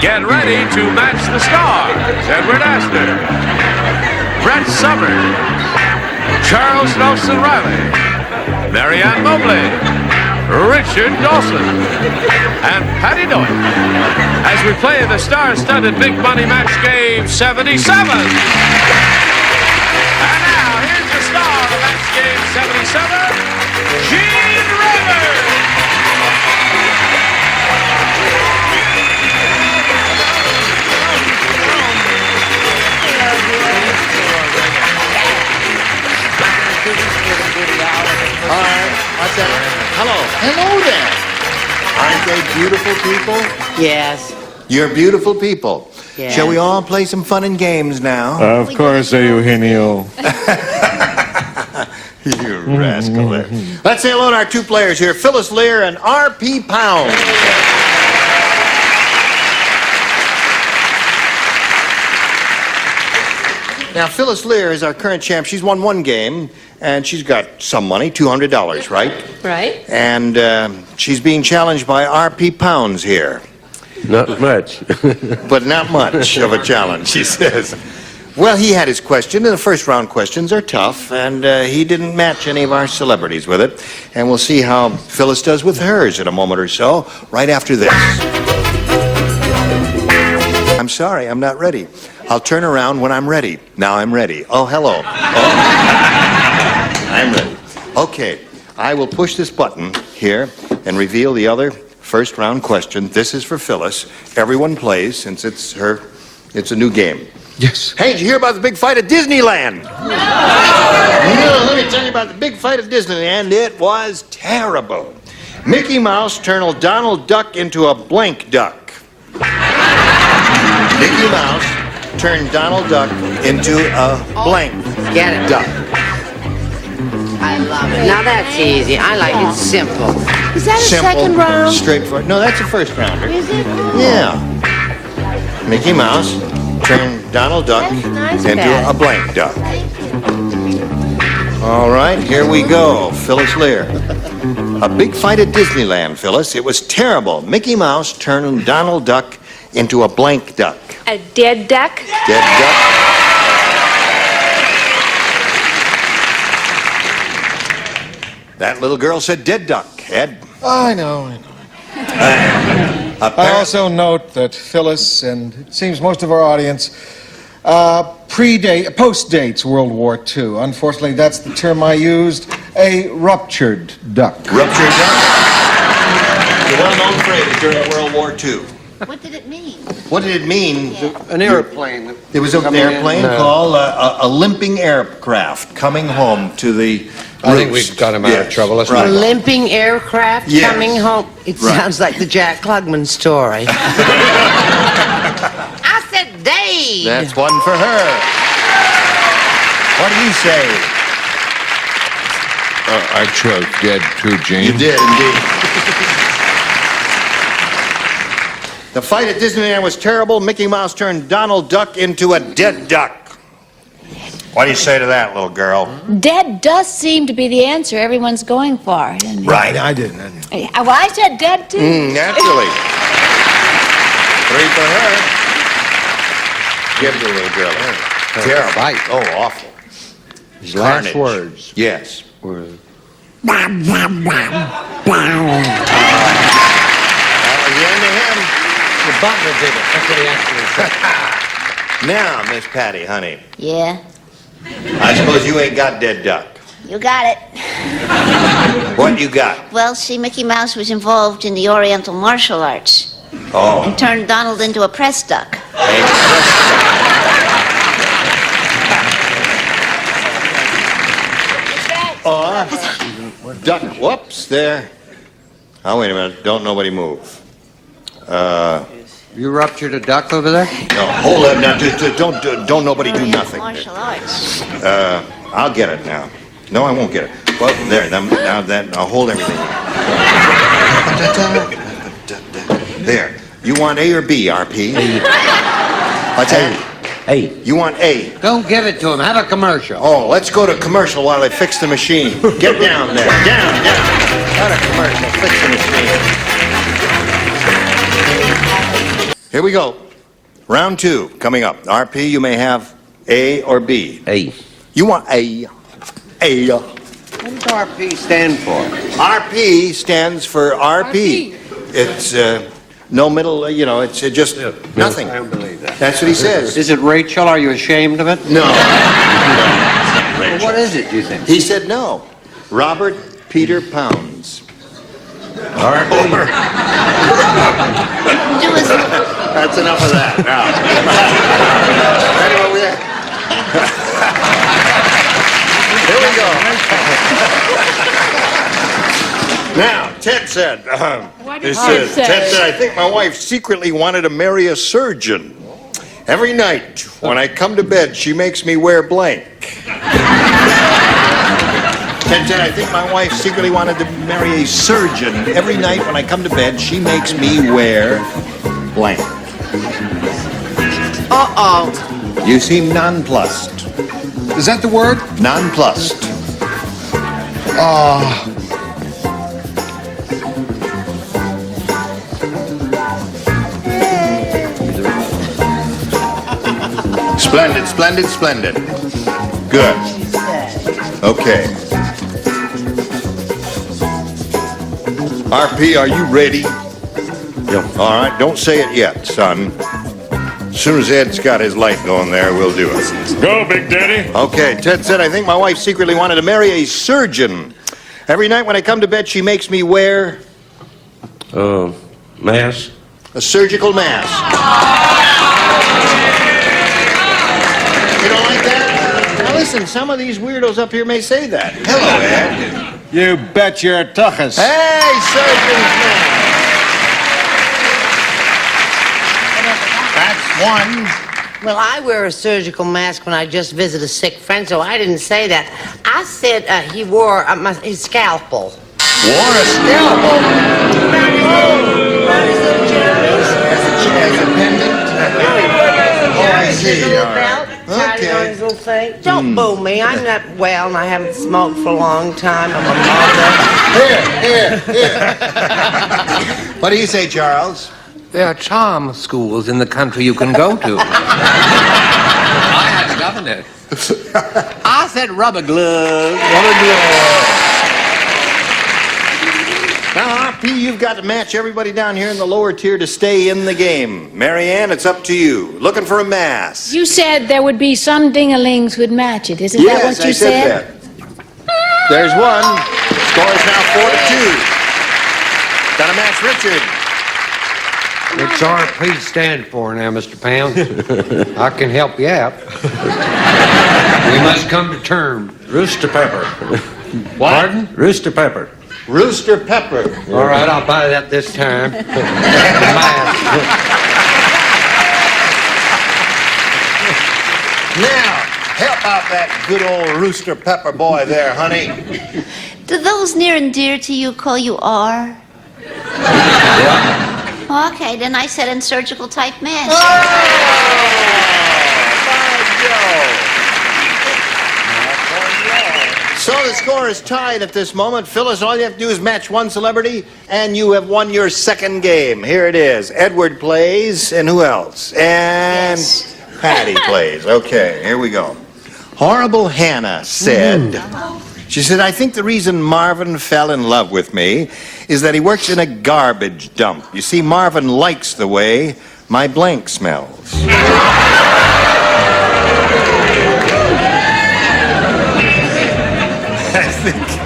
Get ready to match the stars. Edward Asner, Brett Summers, Charles Nelson Reilly, Marianne Mobley, Richard Dawson, and Patti Deutsch as we play the star-studded Big Money Match Game 77. And now, here's the star of Match Game 77, Gene Rivers. All right, what's that? Hello. Hello there. Aren't they beautiful people? Yes. You're beautiful people. Yes. Shall we all play some fun and games now? Of course, Eugenio. You rascal there. Let's say hello to our two players here, Phyllis Lear and R.P. Pound. Now, Phyllis Lear is our current champ. She's won one game, and she's got some money, $200, right? Right. And she's being challenged by R.P. Pounds here. Not much. But not much of a challenge, he says. Well, he had his question, and the first round questions are tough, and he didn't match any of our celebrities with it. And we'll see how Phyllis does with hers in a moment or so, right after this. I'm sorry, I'm not ready. I'll turn around when I'm ready. Now I'm ready. Oh, hello. Oh. I'm ready. Okay, I will push this button here and reveal the other first round question. This is for Phyllis. Everyone plays since it's a new game. Yes. Hey, did you hear about the big fight at Disneyland? No, let me tell you about the big fight at Disneyland. It was terrible. Mickey Mouse turned Donald Duck into a blank duck. Mickey Mouse turned Donald Duck into a blank duck. I love it. Now that's easy. I like it simple. Is that a Simple, second round? straightforward. No, that's a first rounder. Is it? Yeah. Mickey Mouse turned Donald Duck That's nice, into Pat. a blank duck. All right, here we go. Phyllis Lear. A big fight at Disneyland, Phyllis. It was terrible. Mickey Mouse turned Donald Duck into a blank duck. A dead duck? Dead duck. That little girl said dead duck, Ed. I know. I also note that Phyllis, and it seems most of our audience, post-dates World War II. Unfortunately, that's the term I used, a ruptured duck. Ruptured duck. The well-known phrase during World War II. What did it mean? What did it mean? An airplane. There was an airplane called a limping aircraft coming home to the I think we've got him out of trouble. Let's A right. limping aircraft Yes. coming home. It Right. sounds like the Jack Klugman story. I said Dave. That's one for her. What do you say? I chose dead too, Gene. You did, indeed. The fight at Disneyland was terrible. Mickey Mouse turned Donald Duck into a dead duck. What do you say to that, little girl? Dead does seem to be the answer everyone's going for. Right. I didn't. Well, I said dead too. Naturally. 3 for her. Give it to the little girl. Terrible. Fight. Oh, awful. His last Carnage. words Yes. were... Well, again to him. The butler did it. That's what he actually said. Now, Miss Patti, honey, Yeah, I suppose you ain't got dead duck. you got it. What you got? Well, see, Mickey Mouse was involved in the Oriental martial arts Oh. and turned Donald into a press duck. Or duck. Whoops, there. Oh, wait a minute. Don't nobody move. You ruptured a duck over there? No, hold it now. Don't nobody do Oriental nothing. martial arts. I'll get it now. No, I won't get it. Well, there. Now that I'll hold everything. There. You want A or B, RP? What's that? Hey. You want A? Don't give it to him. Have a commercial. Oh, let's go to commercial while they fix the machine. Get down there. Down. Not a commercial. Fix the machine. Here we go. Round 2 coming up. RP, you may have A or B. A. You want A. A. What does RP stand for? RP stands for RP. It's no middle, it's just nothing. I don't believe that. That's what he says. Is it Rachel? Are you ashamed of it? No. Well, what is it, do you think? He said no. Robert Peter Pounds. That's enough of that. Now. Anyway, here we go. Now, Ted said, Ted said, I think my wife secretly wanted to marry a surgeon. Every night when I come to bed, she makes me wear blank. Ted said, I think my wife secretly wanted to marry a surgeon. Every night when I come to bed, she makes me wear blank. Uh-oh. You seem nonplussed. Is that the word? Nonplussed. Splendid, splendid, splendid. Good. Okay. RP, are you ready? Yeah. All right, don't say it yet, son. As soon as Ed's got his light going there, we'll do it. Go, Big Daddy. Okay, Ted said, I think my wife secretly wanted to marry a surgeon. Every night when I come to bed, she makes me wear Mask? a surgical mask. You don't like that? Now listen, some of these weirdos up here may say that. Hello, Ed. You bet your tuchus. Hey, surgeon's mask. That's one. Well, I wear a surgical mask when I just visit a sick friend, so I didn't say that. I said he wore his scalpel. Wore a scalpel. As a pendant. Oh, I see. His little All right. belt, tied it on Okay. his little thing. Don't boo me. I'm not well, and I haven't smoked for a long time. I'm a mother. Here. What do you say, Charles? There are charm schools in the country you can go to. I had a governor. I said rubber gloves. Now, RP, you've got to match everybody down here in the lower tier to stay in the game. Marianne, it's up to you. Looking for a mask. You said there would be some ding-a-lings who'd match it. Isn't that what you I said that. There's one. Score is now 4-2. Got to match Richard. What's RP stand for now, Mr. Pound? I can help you out. We must come to terms. Rooster Pepper. Pardon? Rooster Pepper. Rooster Pepper. All right, I'll buy that this time. The mask. Now, help out that good old Rooster Pepper boy there, honey. Do those near and dear to you call you R? Okay, then I said in surgical type mask. So the score is tied at this moment. Phyllis, all you have to do is match one celebrity, and you have won your second game. Here it is. Edward plays, and who else? And Patti plays. Okay, here we go. Horrible Hannah said, she said, I think the reason Marvin fell in love with me is that he works in a garbage dump. You see, Marvin likes the way my blank smells.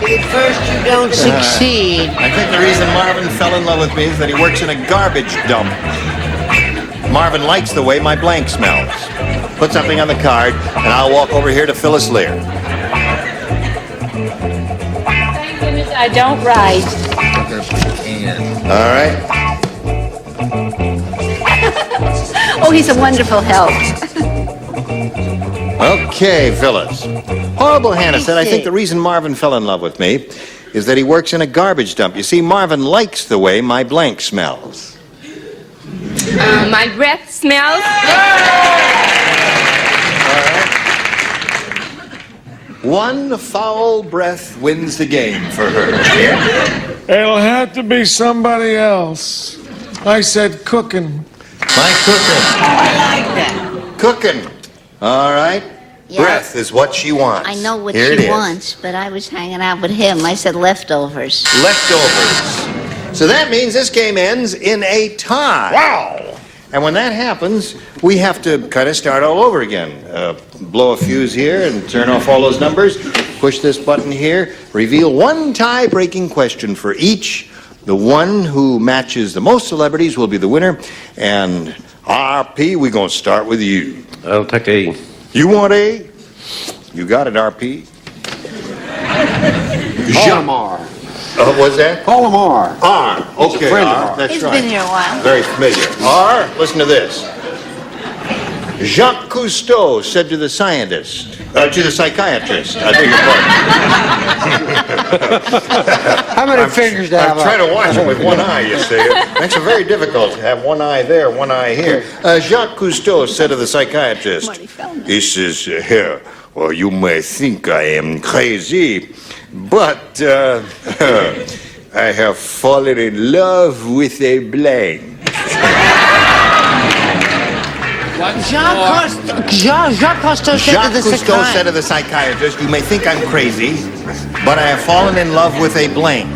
At first you don't succeed. I think the reason Marvin fell in love with me is that he works in a garbage dump. Marvin likes the way my blank smells. Put something on the card, and I'll walk over here to Phyllis Lear. Thank goodness I don't write. All right. Oh, he's a wonderful help. Okay, Phyllis. Horrible Hannah said, I think the reason Marvin fell in love with me is that he works in a garbage dump. You see, Marvin likes the way my blank smells. My breath smells. One foul breath wins the game for her. It'll have to be somebody else. I said cooking. My cooking. I like that. Cooking. All right. Yeah. Breath is what she wants. I know what Here it she is. wants, but I was hanging out with him. I said leftovers. Leftovers. So that means this game ends in a tie. Wow. And when that happens, we have to kind of start all over again. Blow a fuse here and turn off all those numbers. Push this button here. Reveal one tie-breaking question for each. The one who matches the most celebrities will be the winner. And RP, we're going to start with you. I'll take A. You want A? You got it, RP. Palomar. What's that? Palomar. R. Okay, friend of R. ours. That's He's right. been here a while. Very familiar. R, listen to this. Jacques Cousteau said to the scientist, to the psychiatrist, I beg your pardon. How many fingers do I have? I'm trying to watch it with one eye, you see. It makes it very difficult to have one eye there, one eye here. Jacques Cousteau said to the psychiatrist, he says, here, well, you may think I am crazy, but I have fallen in love with a blank. Jacques Cousteau said Jacques to the Cousteau said to the psychiatrist, you may think I'm crazy, but I have fallen in love with a blank.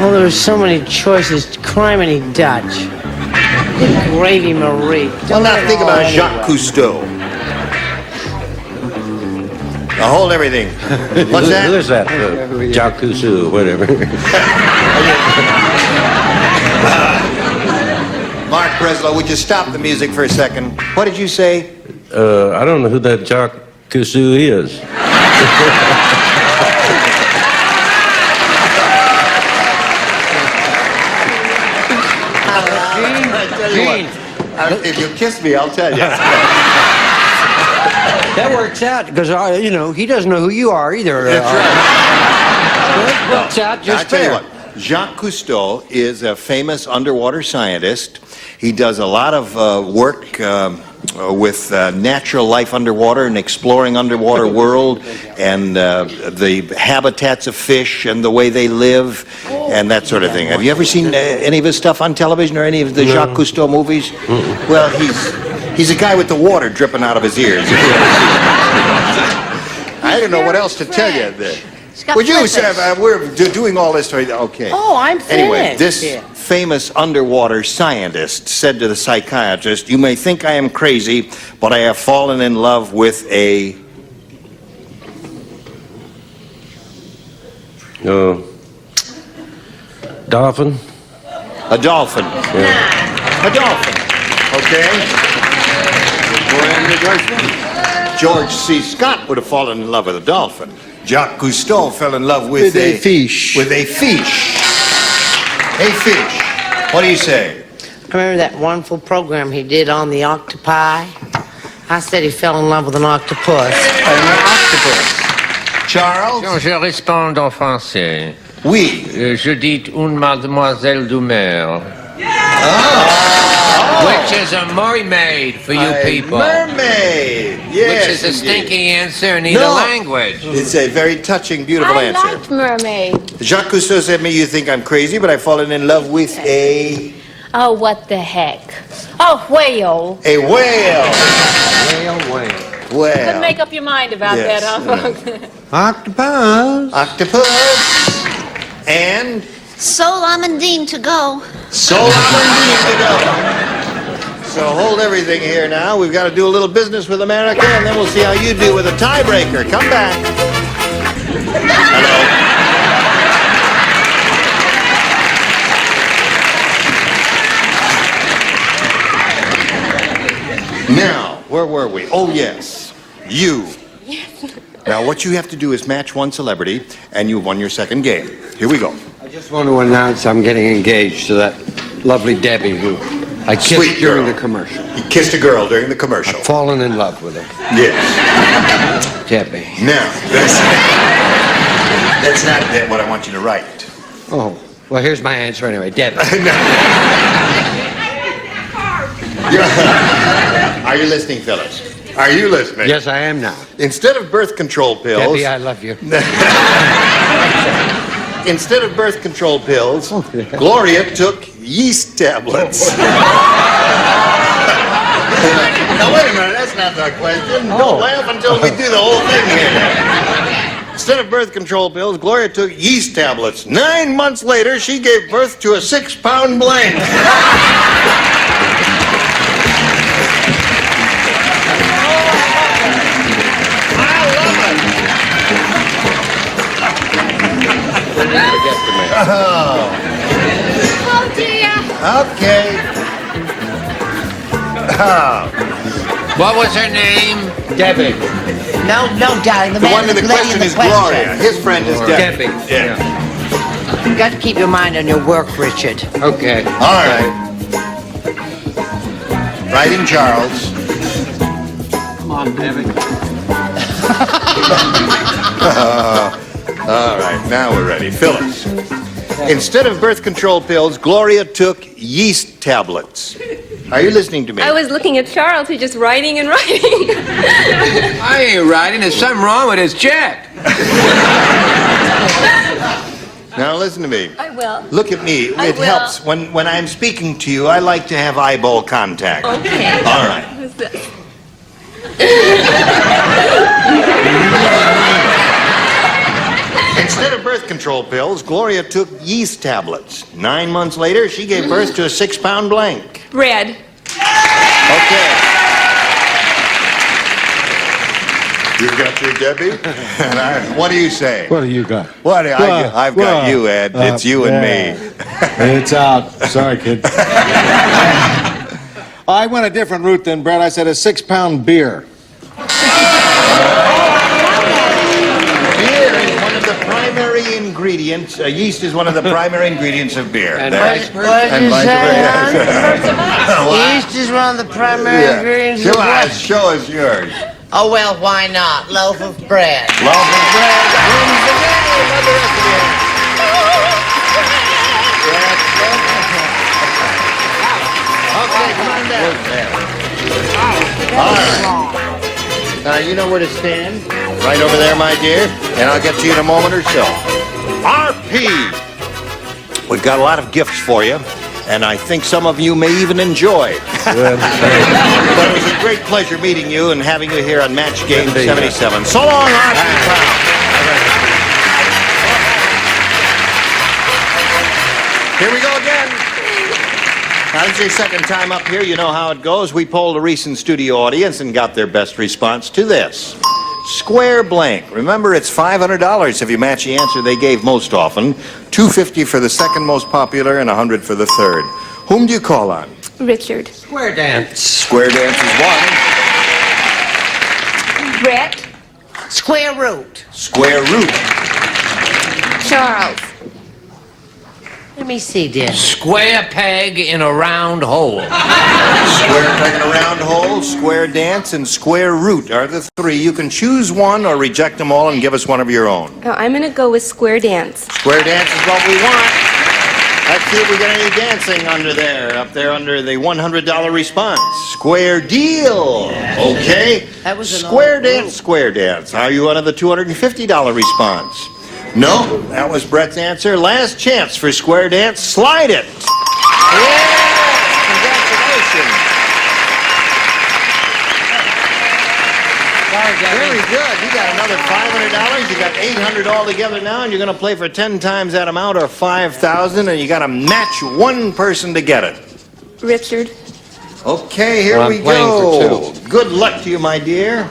Oh, there are so many choices. Criminy Dutch. Good gravy, Marie. Well, now think about Jacques Cousteau. Now hold everything. What's that? Who's that? Jacques Cousteau, whatever. Mark Breslow, would you stop the music for a second? What did you say? I don't know who that Jacques Cousteau is. If you kiss me, I'll tell you. That works out because he doesn't know who you are either. That's right. It works out just I'll tell you fair. what. Jacques Cousteau is a famous underwater scientist. He does a lot of work with natural life underwater and exploring underwater world and the habitats of fish and the way they live and that sort of thing. Have you ever seen any of his stuff on television or any of the Jacques Cousteau movies? Well, he's a guy with the water dripping out of his ears. I don't know what else to tell you there. Would you say we're doing all this? Okay. Oh, I'm finished. Anyway, this famous underwater scientist said to the psychiatrist, you may think I am crazy, but I have fallen in love with a... Dolphin. A dolphin. Yeah. A dolphin. Okay. George C. Scott would have fallen in love with a dolphin. Jacques Cousteau fell in love with a fish. With a fish. A fish. What do you say? I remember that wonderful program he did on the octopi. I said he fell in love with an octopus. An octopus. Charles? Je réponds en français. Oui. Je dis une mademoiselle Dumer. Which is a mermaid for you people. Mermaid. Yes. Which is a indeed. stinky answer in either No. language. It's a very touching, beautiful I answer. like mermaid. Jacques Cousteau said to me, you think I'm crazy, but I've fallen in love with a... Oh, what the heck? Oh, whale. A whale. Whale. Couldn't make up your mind about Yes. that, huh, folks? Octopus. Octopus. And... Sol Amandine to go. So So hold everything here now. We've got to do a little business with America, and then we'll see how you do with a tiebreaker. Come back. Hello. Now, where were we? Oh, yes. You. Now, what you have to do is match one celebrity, and you've won your second game. Here we go. I just want to announce I'm getting engaged to that lovely Debbie who I kissed Sweet during girl. the commercial. You kissed a girl during the commercial. I've fallen in love with her. Yes. Debbie. Now, that's not what I want you to write. Oh, well, here's my answer anyway. Debbie. Are you listening, Phyllis? Are you listening? Yes, I am now. Instead of birth control pills... Debbie, I love you. Instead of birth control pills, Gloria took yeast tablets. Now, wait a minute. That's not the question. Don't laugh until we do the whole thing here. Instead of birth control pills, Gloria took yeast tablets. 9 months later, she gave birth to a 6-pound blank. Oh, dear. Okay. What was her name? Debbie. No, darling. The one in the question is Gloria. His friend is Debbie. Debbie. Yeah. You've got to keep your mind on your work, Richard. Okay. All right. Writing Charles. Come on, Debbie. All right, now we're ready. Phyllis. Instead of birth control pills, Gloria took yeast tablets. Are you listening to me? I was looking at Charles, who's just writing and writing. I ain't writing. There's something wrong with his check. Now listen to me. I will. Look at me. I It will. helps. When I'm speaking to you, I like to have eyeball contact. Okay. All right. Who's this? Instead of birth control pills, Gloria took yeast tablets. 9 months later, she gave birth to a 6-pound blank. Red. Okay. You got your Debbie? What do you say? What do you got? What? I've got you, Ed. It's you and me. It's out. Sorry, kid. I went a different route than Brett. I said a 6-pound beer. Beer is one of the primary ingredients. Yeast is one of the primary ingredients of beer. And There. vice versa. What did And you vice say, versa. hon? Yeast is one of the primary ingredients of Come on, what? show us yours. Oh, well, why not? Loaf of bread. Loaf of bread wins the game. Let the rest of you. Okay, come on down. All right. Now, you know where to stand. Right over there, my dear. And I'll get to you in a moment or so. RP. We've got a lot of gifts for you, and I think some of you may even enjoy. But it was a great pleasure meeting you and having you here on Match Game 77. So long, RP Brown. Here we go again. Now, this is your second time up here. You know how it goes. We polled a recent studio audience and got their best response to this. Square blank. Remember, it's $500 if you match the answer they gave most often. $250 for the second most popular and $100 for the third. Whom do you call on? Richard. Square dance. Square dance is one. Brett. Square root. Square root. Charles. Let me see, dear. Square peg in a round hole. Square peg in a round hole, square dance, and square root are the three. You can choose one or reject them all and give us one of your own. Oh, I'm going to go with square dance. Square dance is what we want. Let's see if we get any dancing under there, up there under the $100 response. Square deal. Okay. That was an Square old dance, group. square dance. Are you under the $250 response? No, that was Brett's answer. Last chance for square dance. Slide it. Yeah, congratulations. Very good. You got another $500. You got $800 altogether now, and you're going to play for 10 times that amount, or $5,000, and you got to match one person to get it. Richard. Okay, here Well, we I'm playing go. for two. Good luck to you, my dear.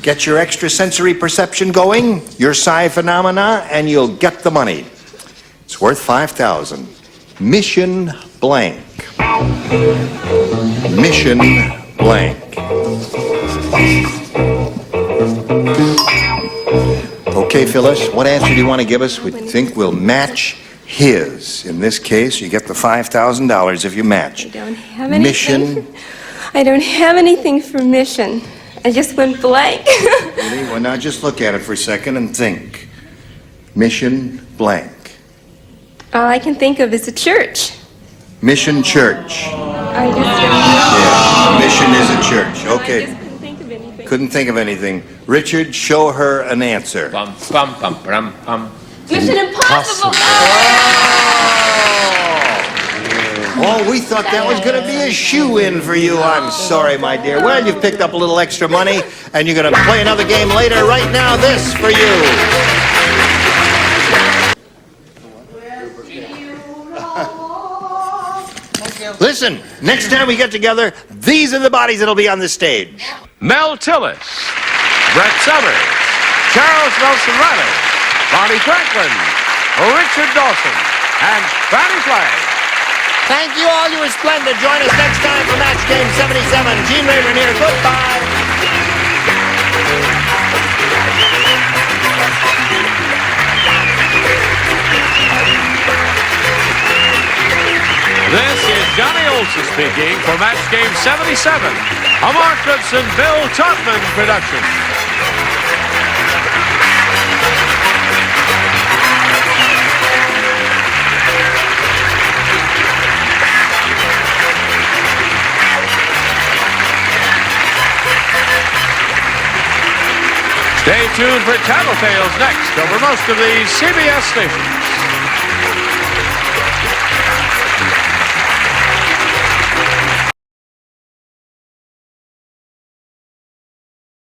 Get your extrasensory perception going, your psi phenomena, and you'll get the money. It's worth $5,000. Mission blank. Mission blank. Okay, Phyllis, what answer do you want to give us? We think we'll match his. In this case, you get the $5,000 if you match. I don't have anything. Mission. I don't have anything for mission. I just went blank. Really? Well, now just look at it for a second and think. Mission blank. All I can think of is a church. Mission church. I just Yeah, mission is a church. I Okay. just couldn't think of anything. Couldn't think of anything. Richard, show her an answer. Bum, bum, bum, bum, bum. Mission Impossible. Oh, we thought that was going to be a shoe-in for you. I'm sorry, my dear. Well, you've picked up a little extra money, and you're going to play another game later. Right now, this for you. Listen, next time we get together, these are the bodies that'll be on the stage. Mel Tillis, Brett Summers, Charles Nelson Reilly, Bonnie Franklin, Richard Dawson, and Patti. Thank you all. You were splendid. Join us next time for Match Game 77. Gene Rayburn here. Goodbye. This is Johnny Olson speaking for Match Game 77, a Mark Goodson, Bill Topman production. Stay tuned for Tattletales next over most of these CBS stations.